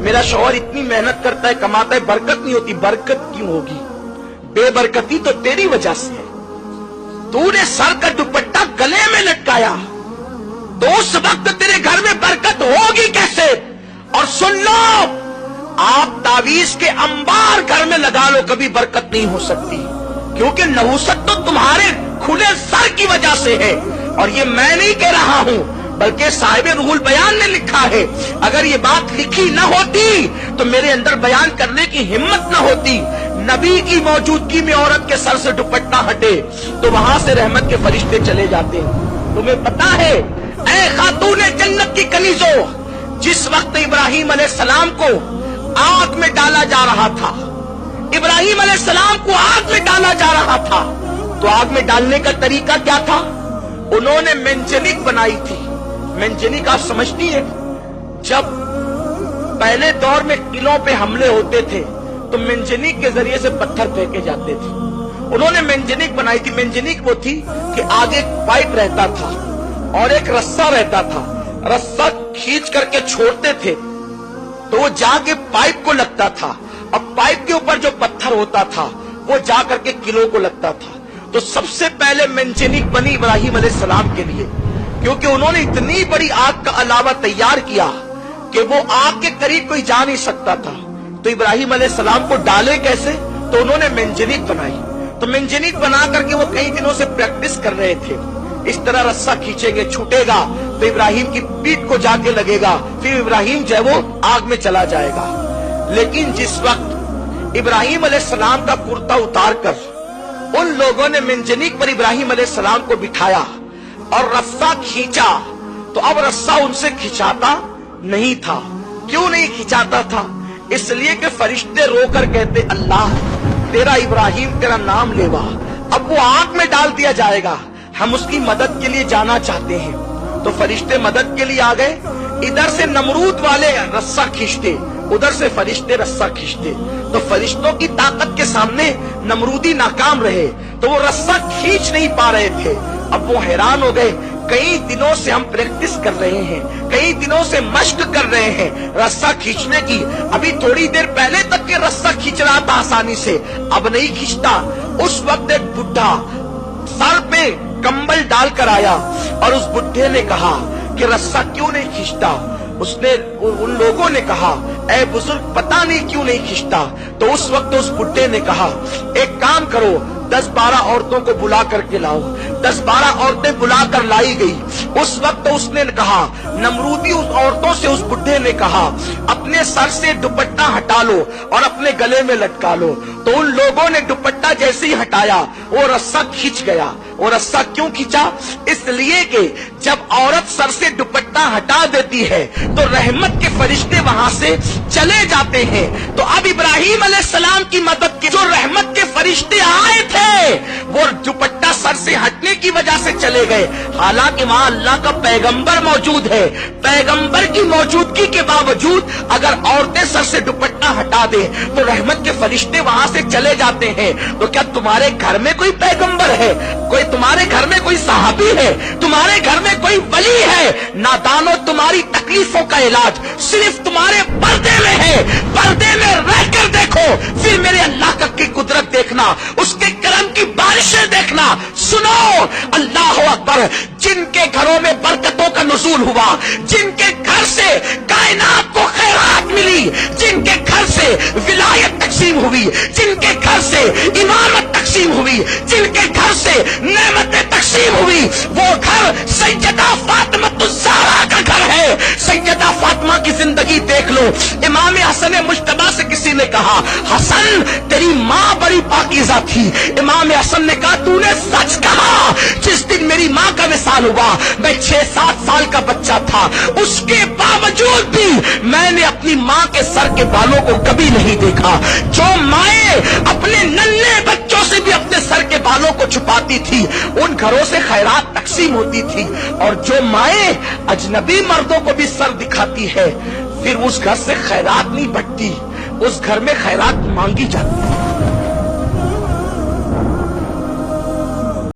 میرا شوہر اتنی محنت کرتا ہے, کماتا ہے, برکت نہیں ہوتی. برکت کیوں ہوگی؟ بے برکتی تو تیری وجہ سے ہے. تو نے سر کا دوپٹہ گلے میں لٹکایا تو اس وقت تیرے گھر میں برکت ہوگی کیسے؟ اور سن لو, آپ تعویذ کے انبار گھر میں لگا لو, کبھی برکت نہیں ہو سکتی, کیونکہ نحوست تو تمہارے کھلے سر کی وجہ سے ہے. اور یہ میں نہیں کہہ رہا ہوں, بلکہ صاحب روح البیان نے لکھا ہے. اگر یہ بات لکھی نہ ہوتی تو میرے اندر بیان کرنے کی ہمت نہ ہوتی. نبی کی موجودگی میں عورت کے سر سے دوپٹہ ہٹے تو وہاں سے رحمت کے فرشتے چلے جاتے ہیں. تمہیں پتا ہے اے خاتون جنت کی کنیزوں, جس وقت ابراہیم علیہ السلام کو آگ میں ڈالا جا رہا تھا, ابراہیم علیہ السلام کو آگ میں ڈالا جا رہا تھا, تو آگ میں ڈالنے کا طریقہ کیا تھا؟ انہوں نے منجنیق بنائی تھی. منجنیق آپ سمجھتی ہیں, جب پہلے دور میں قلعوں پہ حملے ہوتے تھے تو منجنیق کے ذریعے سے پتھر پھینکے جاتے تھے. انہوں نے منجنیق بنائی تھی. منجنیق وہ تھی کہ آگے ایک پائپ رہتا تھا اور ایک رسہ رہتا تھا. رسہ کھینچ کر کے چھوڑتے تھے تو وہ جا کے پائپ کو لگتا تھا, اور پائپ کے اوپر جو پتھر ہوتا تھا وہ جا کر کے قلعوں کو لگتا تھا. تو سب سے پہلے منجنیق بنی ابراہیم علیہ السلام کے لیے, کیونکہ انہوں نے اتنی بڑی آگ کا علاوہ تیار کیا کہ وہ آگ کے قریب کوئی جا نہیں سکتا تھا. تو ابراہیم علیہ السلام کو ڈالے کیسے؟ تو انہوں نے منجنیق بنائی. تو منجنیق بنا کر کے وہ کئی دنوں سے پریکٹس کر رہے تھے. اس طرح رسہ کھینچیں گے, چھوٹے گا تو ابراہیم کی پیٹھ کو جا کے لگے گا, پھر ابراہیم جو ہے وہ آگ میں چلا جائے گا. لیکن جس وقت ابراہیم علیہ السلام کا کرتا اتار کر ان لوگوں نے منجنیق پر ابراہیم علیہ السلام کو بٹھایا اور رسہ کھینچا, تو اب رسہ ان سے کھینچاتا نہیں تھا. کیوں نہیں کھینچاتا تھا؟ اس لیے کہ فرشتے رو کر کہتے, اللہ تیرا ابراہیم تیرا نام لیوا, اب وہ آگ میں ڈال دیا جائے گا, ہم اس کی مدد کے لیے جانا چاہتے ہیں. تو فرشتے مدد کے لیے آ گئے. ادھر سے نمرود والے رسہ کھینچتے, ادھر سے فرشتے رسہ کھینچتے. تو فرشتوں کی طاقت کے سامنے نمرودی ناکام رہے, تو وہ رسہ کھینچ نہیں پا رہے تھے. اب وہ حیران ہو گئے, کئی دنوں سے ہم پریکٹس کر رہے ہیں, کئی دنوں سے مشق کر رہے ہیں رسہ کھینچنے کی, ابھی تھوڑی دیر پہلے تک کہ رسہ کھینچ رہا تھا آسانی سے, اب نہیں کھینچتا. اس وقت ایک بڈھا سر پہ کمبل ڈال کر آیا اور اس بڈھے نے کہا کہ رسہ کیوں نہیں کھینچتا؟ ان لوگوں نے کہا, اے بزرگ پتہ نہیں کیوں نہیں کھینچتا. تو اس وقت اس بڈھے نے کہا, ایک کام کرو, 10-12 عورتوں کو بلا کر کے لاؤ. 10-12 عورتیں بلا کر لائی گئی. اس وقت اس نے کہا, نمرودی اس عورتوں سے اس بڈھے نے کہا, اپنے سر سے دوپٹہ ہٹا لو اور اپنے گلے میں لٹکا لو. تو ان لوگوں نے دوپٹہ جیسے ہی ہٹایا وہ رسہ کھینچ گیا. وہ رسہ کیوں کھینچا؟ اس لیے کہ جب عورت سر سے دوپٹہ ہٹا دیتی ہے تو رحمت کے فرشتے وہاں سے چلے جاتے ہیں. تو اب ابراہیم علیہ السلام کی مدد کے جو رحمت کے فرشتے آئے تھے وہ دوپٹہ سر سے ہٹنے کی وجہ سے چلے گئے. حالانکہ وہاں اللہ کا پیغمبر موجود ہے, پیغمبر کی موجودگی کے باوجود اگر عورتیں سر سے دوپٹہ ہٹا دیں تو رحمت کے فرشتے وہاں سے چلے جاتے ہیں. تو کیا تمہارے گھر میں کوئی پیغمبر ہے؟ کوئی تمہارے گھر میں کوئی صحابی ہے؟ تمہارے گھر میں کوئی ولی ہے؟ نادانو, تمہاری تکلیفوں کا علاج صرف تمہارے پردے میں ہے. پردے میں رہ کر دیکھو, پھر میرے اللہ کی قدرت دیکھنا, اس کے کرم کی بارشیں دیکھنا. سنو, اللہ اکبر, جن کے گھروں میں برکتوں کا نزول ہوا, جن کے گھر سے کائنات کو خیرات ملی, جن کے گھر سے ولایت تقسیم ہوئی, جن کے گھر سے امامت تقسیم ہوئی, جن کے گھر سے نعمتیں تقسیم ہوئی, وہ گھر سیدہ فاطمہ الزہرا کا گھر ہے. سیدہ فاطمہ کی زندگی دیکھ لو. امام حسن مجتبی سے کسی نے کہا, حسن تیری ماں بڑی پاکیزہ تھی. امام حسن نے کہا, تو نے سچ کہا. جس دن میری ماں کا وصال ہوا میں 6-7 سال کا بچہ تھا, اس کے باوجود بھی میں نے اپنی ماں کے سر کے بالوں کو کبھی نہیں دیکھا. جو مائیں اپنے ننھے بچوں سے بھی اپنے سر کے بالوں کو چھپاتی تھی ان گھروں سے خیرات تقسیم ہوتی تھی, اور جو مائیں اجنبی مردوں کو بھی سر دکھاتی ہے پھر اس گھر سے خیرات نہیں بٹتی, اس گھر میں خیرات مانگی جاتی.